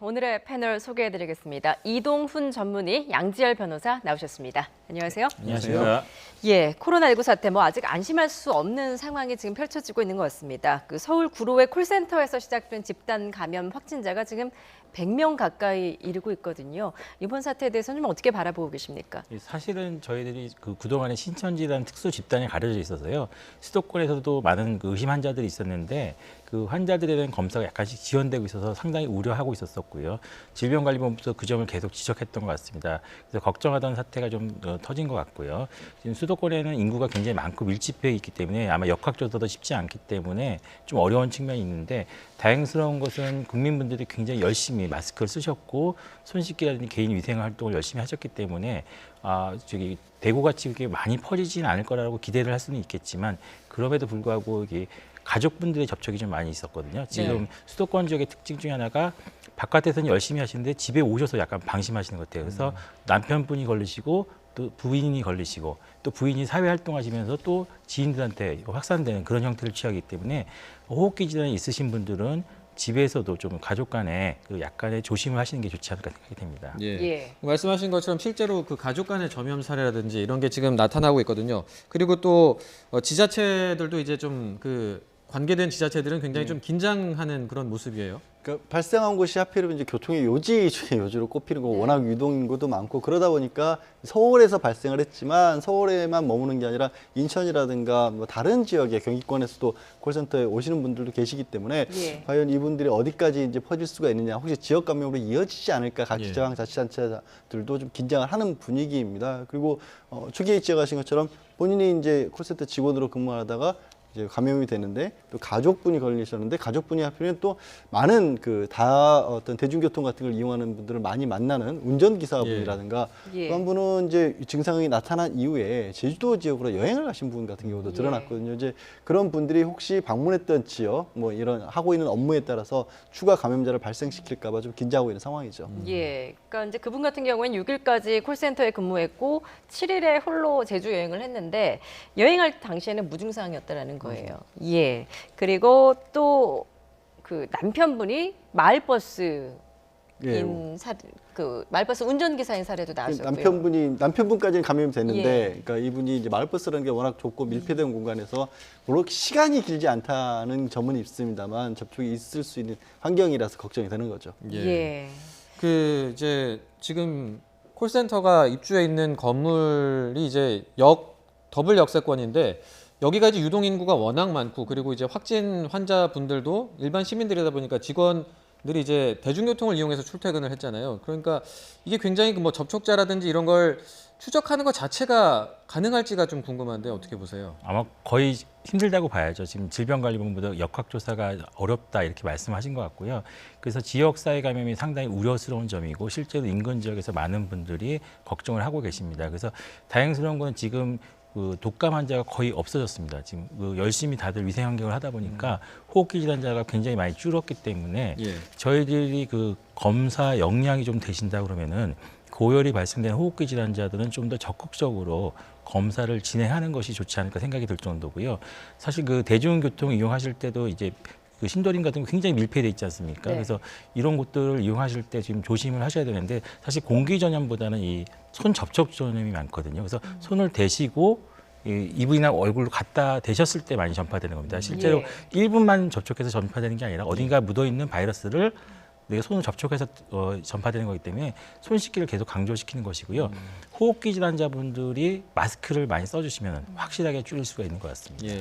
오늘의 패널 소개해드리겠습니다. 이동훈 전문의, 양지열 변호사 나오셨습니다. 안녕하세요. 안녕하세요. 예, 코로나19 사태 아직 안심할 수 없는 상황이 지금 펼쳐지고 있는 것 같습니다. 서울 구로의 콜센터에서 시작된 집단 감염 확진자가 지금 100명 가까이 이르고 있거든요. 이번 사태에 대해서는 좀 어떻게 바라보고 계십니까? 사실은 저희들이 그동안에 신천지라는 특수 집단이 가려져 있어서요. 수도권에서도 많은 의심 환자들이 있었는데 그 환자들에 대한 검사가 약간씩 지연되고 있어서 상당히 우려하고 있었고요. 질병관리본부도 그 점을 계속 지적했던 것 같습니다. 그래서 걱정하던 사태가 좀 터진 것 같고요. 지금 수도권에는 인구가 굉장히 많고 밀집해 있기 때문에 아마 역학조사도 쉽지 않기 때문에 좀 어려운 측면이 있는데 다행스러운 것은 국민분들이 굉장히 열심히 마스크를 쓰셨고 손 씻기라든지 개인 위생 활동을 열심히 하셨기 때문에 대구같이 그렇게 많이 퍼지지는 않을 거라고 기대를 할 수는 있겠지만 그럼에도 불구하고 이게 가족분들의 접촉이 좀 많이 있었거든요. 지금 수도권 지역의 특징 중에 하나가 바깥에서는 열심히 하시는데 집에 오셔서 약간 방심하시는 것 같아요. 그래서 남편분이 걸리시고 또 부인이 걸리시고 또 부인이 사회활동하시면서 또 지인들한테 확산되는 그런 형태를 취하기 때문에 호흡기 질환이 있으신 분들은 집에서도 좀 가족 간에 약간의 조심을 하시는 게 좋지 않을까 생각이 됩니다. 예. 말씀하신 것처럼 실제로 그 가족 간의 전염 사례라든지 이런 게 지금 나타나고 있거든요. 그리고 또 지자체들도 이제 좀 관계된 지자체들은 굉장히 좀 긴장하는 그런 모습이에요. 그러니까 발생한 곳이 하필이면 이제 교통의 요지 중에 요지로 꼽히는 거고 워낙 유동 인구도 많고 그러다 보니까 서울에서 발생을 했지만 서울에만 머무는 게 아니라 인천이라든가 뭐 다른 지역의 경기권에서도 콜센터에 오시는 분들도 계시기 때문에 과연 이분들이 어디까지 이제 퍼질 수가 있느냐 혹시 지역 감염으로 이어지지 않을까 각 지자체들도 좀 긴장을 하는 분위기입니다. 그리고 추기에 지적하신 것처럼 본인이 이제 콜센터 직원으로 근무하다가 이제 감염이 되는데 또 가족분이 걸리셨는데 가족분이 하필이면 또 많은 어떤 대중교통 같은 걸 이용하는 분들을 많이 만나는 운전기사분이라든가 또 한 분은 이제 증상이 나타난 이후에 제주도 지역으로 여행을 가신 분 같은 경우도 드러났거든요. 이제 그런 분들이 혹시 방문했던 지역 뭐 이런 하고 있는 업무에 따라서 추가 감염자를 발생시킬까 봐 좀 긴장하고 있는 상황이죠. 그러니까 이제 그분 같은 경우에는 6일까지 콜센터에 근무했고 7일에 홀로 제주 여행을 했는데 여행할 당시에는 무증상이었다라는 거예요. 그리고 또 그 남편분이 마을버스 마을버스 운전기사인 사례도 나왔었고요. 남편분까지는 감염이 됐는데, 그러니까 이분이 이제 마을버스라는 게 워낙 좁고 밀폐된 공간에서 물론 시간이 길지 않다는 점은 있습니다만 접촉이 있을 수 있는 환경이라서 걱정이 되는 거죠. 이제 지금 콜센터가 입주해 있는 건물이 이제 더블 역세권인데. 여기가 이제 유동 인구가 워낙 많고 그리고 이제 확진 환자분들도 일반 시민들이다 보니까 직원들이 이제 대중교통을 이용해서 출퇴근을 했잖아요. 그러니까 이게 굉장히 뭐 접촉자라든지 이런 걸 추적하는 것 자체가 가능할지가 좀 궁금한데 어떻게 보세요? 아마 거의 힘들다고 봐야죠. 지금 질병관리본부도 역학조사가 어렵다 이렇게 말씀하신 것 같고요. 그래서 지역사회 감염이 상당히 우려스러운 점이고 실제로 인근 지역에서 많은 분들이 걱정을 하고 계십니다. 그래서 다행스러운 건 지금 독감 환자가 거의 없어졌습니다. 지금 열심히 다들 위생 환경을 하다 보니까 호흡기 질환자가 굉장히 많이 줄었기 때문에 저희들이 검사 역량이 좀 되신다 그러면은 고열이 발생된 호흡기 질환자들은 좀 더 적극적으로 검사를 진행하는 것이 좋지 않을까 생각이 들 정도고요. 사실 대중교통 이용하실 때도 이제 신도림 같은 거 굉장히 밀폐돼 있지 않습니까? 그래서 이런 곳들을 이용하실 때 지금 조심을 하셔야 되는데 사실 공기 전염보다는 이 손 접촉 전염이 많거든요. 그래서 손을 대시고 이불이나 얼굴로 갖다 대셨을 때 많이 전파되는 겁니다. 실제로 1분만 접촉해서 전파되는 게 아니라 어딘가 묻어 있는 바이러스를 내가 손을 접촉해서 전파되는 거기 때문에 손 씻기를 계속 강조시키는 것이고요. 호흡기 질환자분들이 마스크를 많이 써주시면 확실하게 줄일 수가 있는 것 같습니다.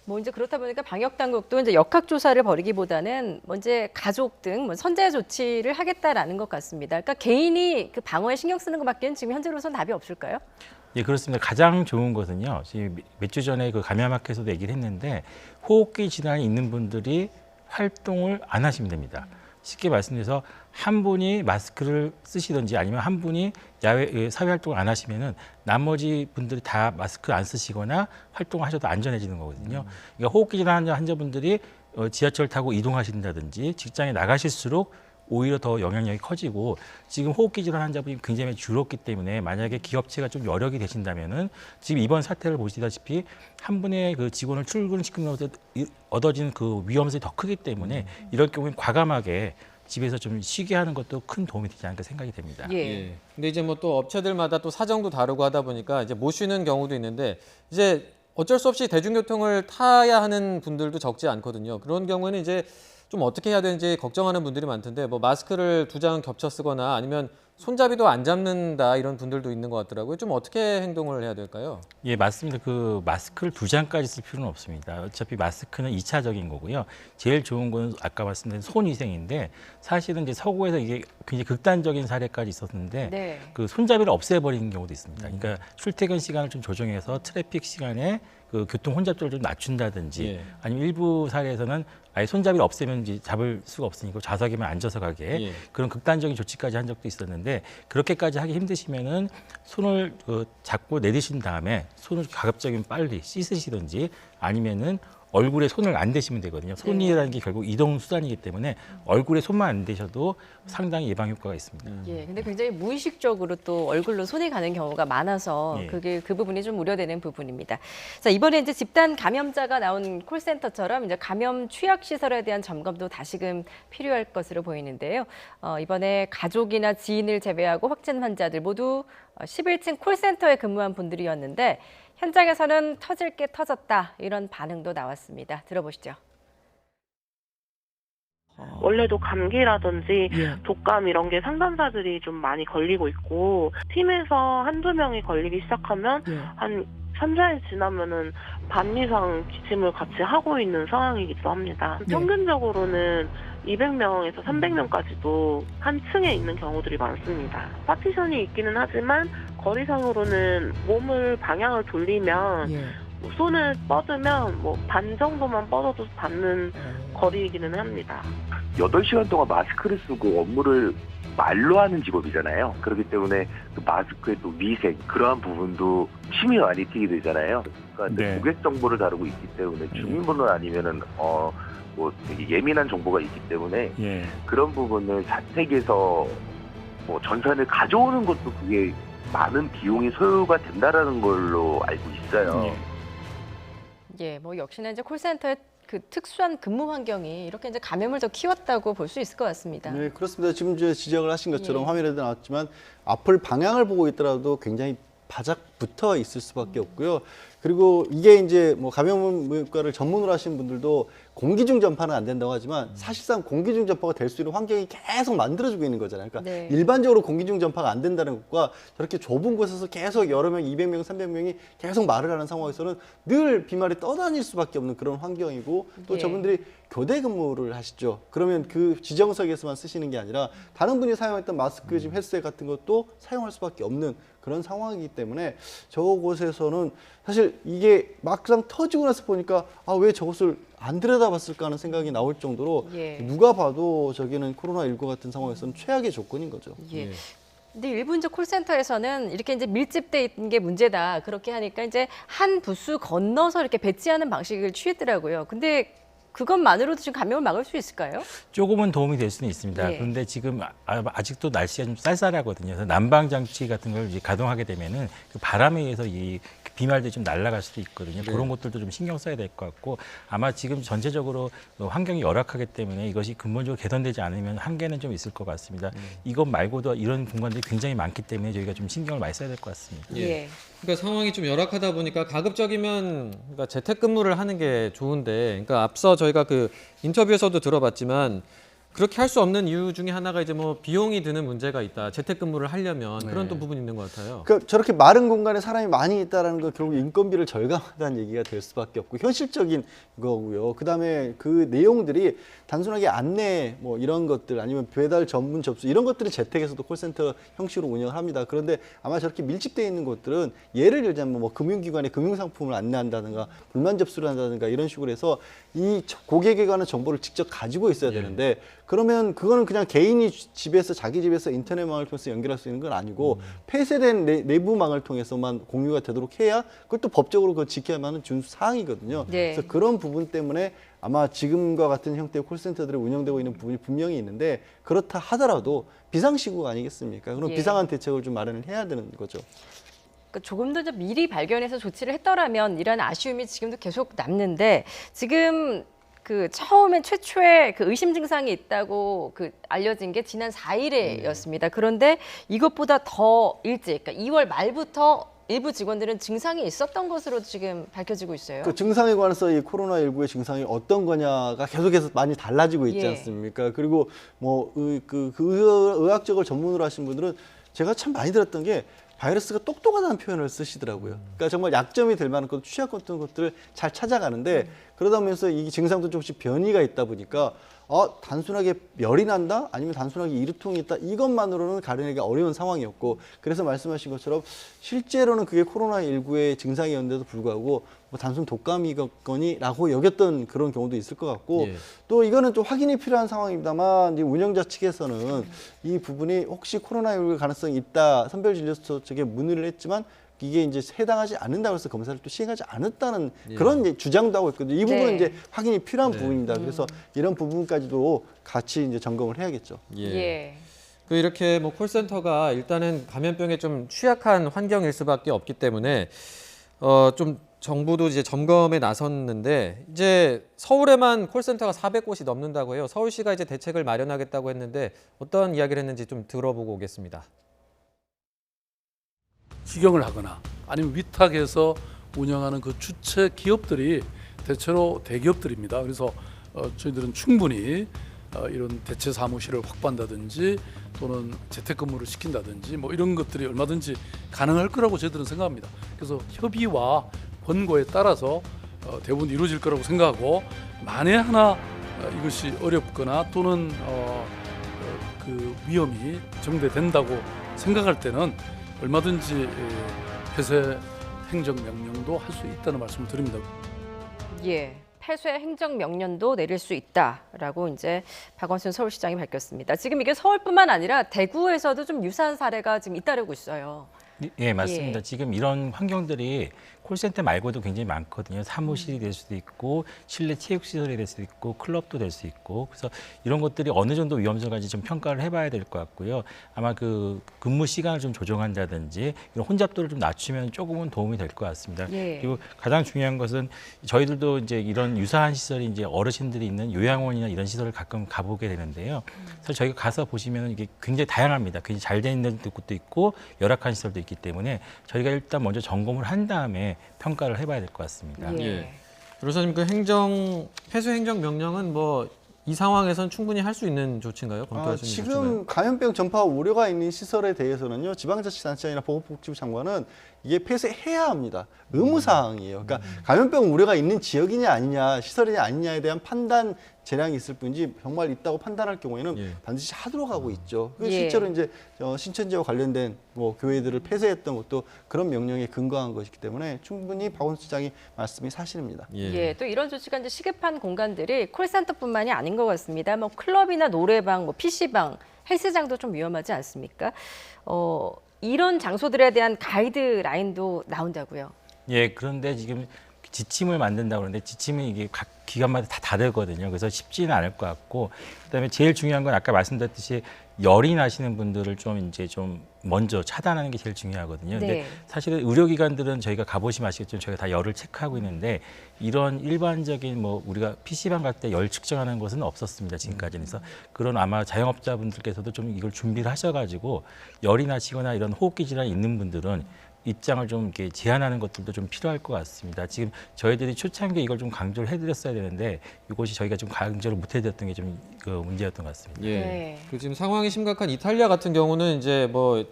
뭐 이제 그렇다 보니까 방역 당국도 이제 역학조사를 벌이기보다는 먼저 가족 등 선제 조치를 하겠다라는 것 같습니다. 그러니까 개인이 방어에 신경 쓰는 것밖에는 지금 현재로서는 답이 없을까요? 그렇습니다. 가장 좋은 것은요. 지금 몇 주 전에 감염학회에서도 얘기를 했는데 호흡기 질환이 있는 분들이 활동을 안 하시면 됩니다. 쉽게 말씀드려서 한 분이 마스크를 쓰시든지 아니면 한 분이 야외 사회 활동을 안 하시면은 나머지 분들이 다 마스크 안 쓰시거나 활동을 하셔도 안전해지는 거거든요. 그러니까 호흡기 질환 환자분들이 지하철 타고 이동하신다든지 직장에 나가실수록 오히려 더 영향력이 커지고 지금 호흡기 질환 환자분이 굉장히 줄었기 때문에 만약에 기업체가 좀 여력이 되신다면은 지금 이번 사태를 보시다시피 한 분의 직원을 출근시키면서 얻어지는 위험성이 더 크기 때문에 이럴 경우에 과감하게 집에서 좀 쉬게 하는 것도 큰 도움이 되지 않을까 생각이 됩니다. 예. 근데 이제 뭐 또 업체들마다 또 사정도 다르고 하다 보니까 이제 못 쉬는 경우도 있는데 이제 어쩔 수 없이 대중교통을 타야 하는 분들도 적지 않거든요. 그런 경우에는 이제 좀 어떻게 해야 되는지 걱정하는 분들이 많던데 뭐 마스크를 2장 겹쳐 쓰거나 아니면 손잡이도 안 잡는다 이런 분들도 있는 것 같더라고요. 좀 어떻게 행동을 해야 될까요? 예, 맞습니다. 그 마스크를 2장까지 쓸 필요는 없습니다. 어차피 마스크는 2차적인 거고요. 제일 좋은 건 아까 말씀드린 손위생인데 사실은 이제 서구에서 이게 굉장히 극단적인 사례까지 있었는데 네. 그 손잡이를 없애버리는 경우도 있습니다. 그러니까 출퇴근 시간을 좀 조정해서 트래픽 시간에 그 교통 혼잡도를 좀 낮춘다든지 예. 아니면 일부 사례에서는 아예 손잡이를 없애면 이제 잡을 수가 없으니까 좌석에만 앉아서 가게 예. 그런 극단적인 조치까지 한 적도 있었는데 그렇게까지 하기 힘드시면은 손을 잡고 내리신 다음에 손을 가급적이면 빨리 씻으시든지 아니면은 얼굴에 손을 안 대시면 되거든요. 손이라는 게 결국 이동 수단이기 때문에 얼굴에 손만 안 대셔도 상당히 예방 효과가 있습니다. 예, 근데 굉장히 무의식적으로 또 얼굴로 손이 가는 경우가 많아서 예. 그 부분이 좀 우려되는 부분입니다. 자, 이번에 이제 집단 감염자가 나온 콜센터처럼 이제 감염 취약 시설에 대한 점검도 다시금 필요할 것으로 보이는데요. 이번에 가족이나 지인을 제외하고 확진 환자들 모두 11층 콜센터에 근무한 분들이었는데 현장에서는 터질 게 터졌다 이런 반응도 나왔습니다. 들어보시죠. 원래도 감기라든지 독감 이런 게 상담사들이 좀 많이 걸리고 있고 팀에서 한두 명이 걸리기 시작하면 한 3-4일 지나면은 반 이상 기침을 같이 하고 있는 상황이기도 합니다. 평균적으로는 200명에서 300명까지도 한 층에 있는 경우들이 많습니다. 파티션이 있기는 하지만 거리상으로는 몸을 방향을 돌리면 뭐 손을 뻗으면 뭐 반 정도만 뻗어도 닿는 거리이기는 합니다. 8시간 동안 마스크를 쓰고 업무를 말로 하는 직업이잖아요. 그렇기 때문에 그 마스크의 또 위생 그러한 부분도 침이 많이 튀게 되잖아요. 그러니까 네. 고객 정보를 다루고 있기 때문에 주민번호 아니면은 뭐 되게 예민한 정보가 있기 때문에 예. 그런 부분을 자택에서 뭐 전산을 가져오는 것도 그게 많은 비용이 소요가 된다라는 걸로 알고 있어요. 예, 뭐 역시나 이제 콜센터의 그 특수한 근무 환경이 이렇게 이제 감염을 더 키웠다고 볼 수 있을 것 같습니다. 네, 그렇습니다. 지금 이제 지적을 하신 것처럼 예. 화면에도 나왔지만 앞을 방향을 보고 있더라도 굉장히 바짝 붙어 있을 수밖에 없고요. 그리고 이게 이제 뭐 감염과를 전문으로 하시는 분들도 공기 중 전파는 안 된다고 하지만 사실상 공기 중 전파가 될 수 있는 환경이 계속 만들어주고 있는 거잖아요. 그러니까 네. 일반적으로 공기 중 전파가 안 된다는 것과 저렇게 좁은 곳에서 계속 여러 명, 200명, 300명이 계속 말을 하는 상황에서는 늘 비말이 떠다닐 수밖에 없는 그런 환경이고 또 예. 저분들이 교대 근무를 하시죠. 그러면 그 지정석에서만 쓰시는 게 아니라 다른 분이 사용했던 마스크, 지금 헤드셋 같은 것도 사용할 수밖에 없는 그런 상황이기 때문에 저곳에서는 사실 이게 막상 터지고 나서 보니까 아, 왜 저것을 안 들여다봤을까 하는 생각이 나올 정도로 예. 누가 봐도 저기는 코로나19 같은 상황에서는 최악의 조건인 거죠. 예. 근데 일부 이제 콜센터에서는 이렇게 이제 밀집돼 있는 게 문제다 그렇게 하니까 이제 한 부수 건너서 이렇게 배치하는 방식을 취했더라고요. 근데 그것만으로도 지금 감염을 막을 수 있을까요? 조금은 도움이 될 수는 있습니다. 예. 그런데 지금 아직도 날씨가 좀 쌀쌀하거든요. 그래서 난방 장치 같은 걸 이제 가동하게 되면은 그 바람에 의해서 이 비말들이 좀 날아갈 수도 있거든요. 네. 그런 것들도 좀 신경 써야 될 것 같고 아마 지금 전체적으로 환경이 열악하기 때문에 이것이 근본적으로 개선되지 않으면 한계는 좀 있을 것 같습니다. 이것 말고도 이런 공간들이 굉장히 많기 때문에 저희가 좀 신경을 많이 써야 될 것 같습니다. 예. 그러니까 상황이 좀 열악하다 보니까 가급적이면 그러니까 재택근무를 하는 게 좋은데, 그러니까 앞서 저희가 그 인터뷰에서도 들어봤지만 그렇게 할 수 없는 이유 중에 하나가 이제 뭐 비용이 드는 문제가 있다. 재택근무를 하려면 그런 또 부분이 있는 것 같아요. 그러니까 저렇게 마른 공간에 사람이 많이 있다라는 건 결국 인건비를 절감한다는 얘기가 될 수밖에 없고 현실적인 거고요. 그다음에 그 내용들이 단순하게 안내 뭐 이런 것들 아니면 배달 전문 접수 이런 것들은 재택에서도 콜센터 형식으로 운영을 합니다. 그런데 아마 저렇게 밀집되어 있는 곳들은 예를 들자면 뭐 금융기관에 금융상품을 안내한다든가 불만 접수를 한다든가 이런 식으로 해서 이 고객에 관한 정보를 직접 가지고 있어야 되는데 그러면 그거는 그냥 개인이 집에서 자기 집에서 인터넷망을 통해서 연결할 수 있는 건 아니고 폐쇄된 내부망을 통해서만 공유가 되도록 해야 그것도 법적으로 그걸 지켜야만 하는 준수 사항이거든요. 네. 그래서 그런 부분 때문에 아마 지금과 같은 형태의 콜센터들이 운영되고 있는 부분이 분명히 있는데 그렇다 하더라도 비상시국가 아니겠습니까? 그럼 예. 비상한 대책을 좀 마련을 해야 되는 거죠. 그러니까 조금 더 미리 발견해서 조치를 했더라면 이런 아쉬움이 지금도 계속 남는데 지금 그 처음엔 최초의 그 의심 증상이 있다고 그 알려진 게 지난 4일에였습니다. 그런데 이것보다 더 일찍, 그러니까 2월 말부터 일부 직원들은 증상이 있었던 것으로 지금 밝혀지고 있어요. 그 증상에 관해서 이 코로나19의 증상이 어떤 거냐가 계속해서 많이 달라지고 있지 예. 않습니까? 그리고 뭐 의학적을 전문으로 하신 분들은 제가 참 많이 들었던 게 바이러스가 똑똑하다는 표현을 쓰시더라고요. 그러니까 정말 약점이 될 만한 것, 취약 같은 것들을 잘 찾아가는데 그러다 보면서 이 증상도 조금씩 변이가 있다 보니까 단순하게 열이 난다? 아니면 단순하게 이루통이 있다? 이것만으로는 가려내기가 어려운 상황이었고 그래서 말씀하신 것처럼 실제로는 그게 코로나19의 증상이었는데도 불구하고 뭐 단순 독감이겠거니라고 여겼던 그런 경우도 있을 것 같고 예. 또 이거는 좀 확인이 필요한 상황입니다만 이제 운영자 측에서는 이 부분이 혹시 코로나19 가능성이 있다 선별진료소 측에 문의를 했지만 이게 이제 해당하지 않는다고 해서 검사를 또 시행하지 않았다는 그런 이제 주장도 하고 있거든요. 이 부분은 네. 이제 확인이 필요한 네. 부분입니다. 그래서 이런 부분까지도 같이 이제 점검을 해야겠죠. 예. 그 이렇게 뭐 콜센터가 일단은 감염병에 좀 취약한 환경일 수밖에 없기 때문에 좀 정부도 이제 점검에 나섰는데 이제 서울에만 콜센터가 400곳이 넘는다고 해요. 서울시가 이제 대책을 마련하겠다고 했는데 어떤 이야기를 했는지 좀 들어보고 오겠습니다. 직영을 하거나 아니면 위탁해서 운영하는 그 주체 기업들이 대체로 대기업들입니다. 그래서 저희들은 충분히 이런 대체 사무실을 확보한다든지 또는 재택근무를 시킨다든지 뭐 이런 것들이 얼마든지 가능할 거라고 저희들은 생각합니다. 그래서 협의와 권고에 따라서 대부분 이루어질 거라고 생각하고 만에 하나 이것이 어렵거나 또는 그 위험이 정대된다고 생각할 때는 얼마든지 폐쇄 행정명령도 할 수 있다는 말씀을 드립니다. 예. 폐쇄 행정명령도 내릴 수 있다라고 이제 박원순 서울시장이 밝혔습니다. 지금 이게 서울뿐만 아니라 대구에서도 좀 유사한 사례가 지금 잇따르고 있어요. 예, 맞습니다. 예. 지금 이런 환경들이 콜센터 말고도 굉장히 많거든요. 사무실이 될 수도 있고 실내 체육시설이 될 수도 있고 클럽도 될 수 있고 그래서 이런 것들이 어느 정도 위험성까지 좀 평가를 해봐야 될 것 같고요. 아마 그 근무 시간을 좀 조정한다든지 이런 혼잡도를 좀 낮추면 조금은 도움이 될 것 같습니다. 예. 그리고 가장 중요한 것은 저희들도 이제 이런 유사한 시설이 이제 어르신들이 있는 요양원이나 이런 시설을 가끔 가보게 되는데요. 그래서 저희가 가서 보시면 이게 굉장히 다양합니다. 굉장히 잘 돼 있는 곳도 있고 열악한 시설도 있기 때문에 저희가 일단 먼저 점검을 한 다음에 평가를 해봐야 될 것 같습니다. 예. 변호사님 그 폐쇄 행정 명령은 뭐 이 상황에선 충분히 할 수 있는 조치인가요? 검토하시는 지금 조치인가요? 감염병 전파 우려가 있는 시설에 대해서는요. 지방자치단체장이나 보건복지부 장관은 이게 폐쇄해야 합니다. 의무사항이에요. 그러니까 감염병 우려가 있는 지역이냐 아니냐 시설이냐 아니냐에 대한 판단 재량이 있을 뿐이지 정말 있다고 판단할 경우에는 예. 반드시 하도록 하고 있죠. 그 예. 실제로 이제 신천지와 관련된 뭐 교회들을 폐쇄했던 것도 그런 명령에 근거한 것이기 때문에 충분히 박원순 시장이 말씀이 사실입니다. 예, 또 이런 조치가 이제 시급한 공간들이 콜센터뿐만이 아닌 것 같습니다. 뭐 클럽이나 노래방, 뭐 PC방, 헬스장도 좀 위험하지 않습니까? 이런 장소들에 대한 가이드라인도 나온다고요. 예, 그런데 지금 지침을 만든다고 그러는데 지침이 이게 각 기관마다 다 다르거든요. 그래서 쉽지는 않을 것 같고 그다음에 제일 중요한 건 아까 말씀드렸듯이 열이 나시는 분들을 좀 먼저 차단하는 게 제일 중요하거든요. 근데 네. 사실은 의료기관들은 저희가 가보시면 아시겠지만 저희가 다 열을 체크하고 있는데 이런 일반적인 뭐 우리가 PC방 갈 때 열 측정하는 것은 없었습니다. 지금까지는. 그래서 그런 아마 자영업자분들께서도 좀 이걸 준비를 하셔가지고 열이 나시거나 이런 호흡기 질환이 있는 분들은 입장을 좀 이렇게 제한하는 것들도 좀 필요할 것 같습니다. 지금 저희들이 초창기에 이걸 좀 강조를 해드렸어야 되는데 이것이 저희가 좀 강조를 못 해드렸던 게 좀 그 문제였던 것 같습니다. 예. 네. 그 지금 상황이 심각한 이탈리아 같은 경우는 이제 뭐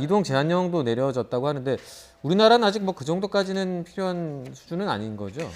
이동 제한령도 내려졌다고 하는데 우리나라는 아직 뭐 그 정도까지는 필요한 수준은 아닌 거죠?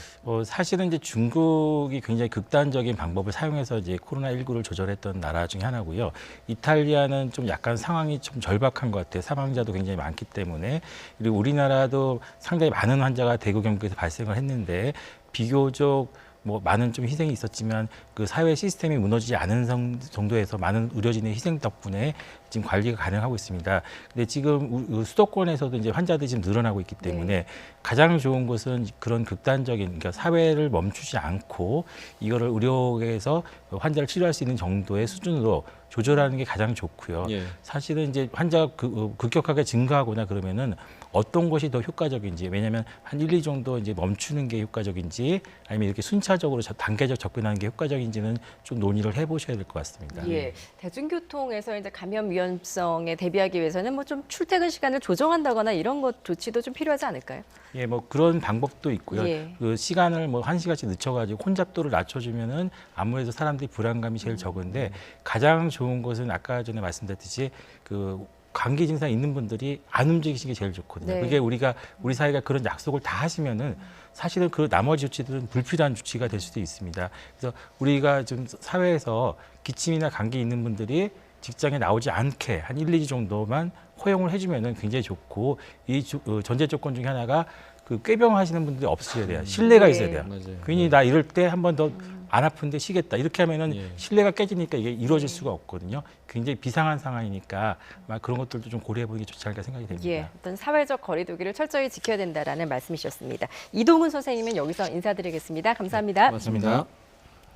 사실은 이제 중국이 굉장히 극단적인 방법을 사용해서 이제 코로나19를 조절했던 나라 중에 하나고요. 이탈리아는 좀 약간 상황이 좀 절박한 것 같아요. 사망자도 굉장히 많기 때문에. 그리고 우리나라도 상당히 많은 환자가 대구 경북에서 발생을 했는데 비교적 뭐 많은 좀 희생이 있었지만 그 사회 시스템이 무너지지 않은 정도에서 많은 의료진의 희생 덕분에 지금 관리가 가능하고 있습니다. 근데 지금 수도권에서도 이제 환자들이 지금 늘어나고 있기 때문에 가장 좋은 것은 그런 극단적인 그러니까 사회를 멈추지 않고 이거를 의료계에서 환자를 치료할 수 있는 정도의 수준으로 조절하는 게 가장 좋고요. 예. 사실은 이제 환자가 급격하게 증가하거나 그러면은 어떤 것이 더 효과적인지, 왜냐하면 한 1, 2 정도 이제 멈추는 게 효과적인지 아니면 이렇게 순차적으로 단계적 접근하는 게 효과적인지는 좀 논의를 해보셔야 될 것 같습니다. 예, 대중교통에서 이제 감염 위험성에 대비하기 위해서는 뭐 좀 출퇴근 시간을 조정한다거나 이런 것 조치도 좀 필요하지 않을까요? 예, 뭐 그런 방법도 있고요. 예. 그 시간을 뭐 1시간씩 늦춰가지고 혼잡도를 낮춰주면은 아무래도 사람들이 불안감이 제일 적은데 가장 좋은 것은 아까 전에 말씀드렸듯이 그 감기 증상 있는 분들이 안 움직이시는 게 제일 좋거든요. 네. 그게 우리 사회가 그런 약속을 다 하시면은 사실은 그 나머지 조치들은 불필요한 조치가 될 수도 있습니다. 그래서 우리가 좀 사회에서 기침이나 감기 있는 분들이 직장에 나오지 않게 한 1, 2주 정도만 허용을 해주면은 굉장히 좋고 이 전제 조건 중에 하나가 그 꾀병 하시는 분들이 없으셔야 돼요. 신뢰가 네. 있어야 돼요. 맞아요. 괜히 나 이럴 때 한 번 더 안 아픈데 쉬겠다. 이렇게 하면은 예. 신뢰가 깨지니까 이게 이루어질 수가 없거든요. 굉장히 비상한 상황이니까 막 그런 것들도 좀 고려해 보는 게 좋지 않을까 생각이 됩니다. 예, 어떤 사회적 거리두기를 철저히 지켜야 된다라는 말씀이셨습니다. 이동훈 선생님은 여기서 인사드리겠습니다. 감사합니다. 맞습니다.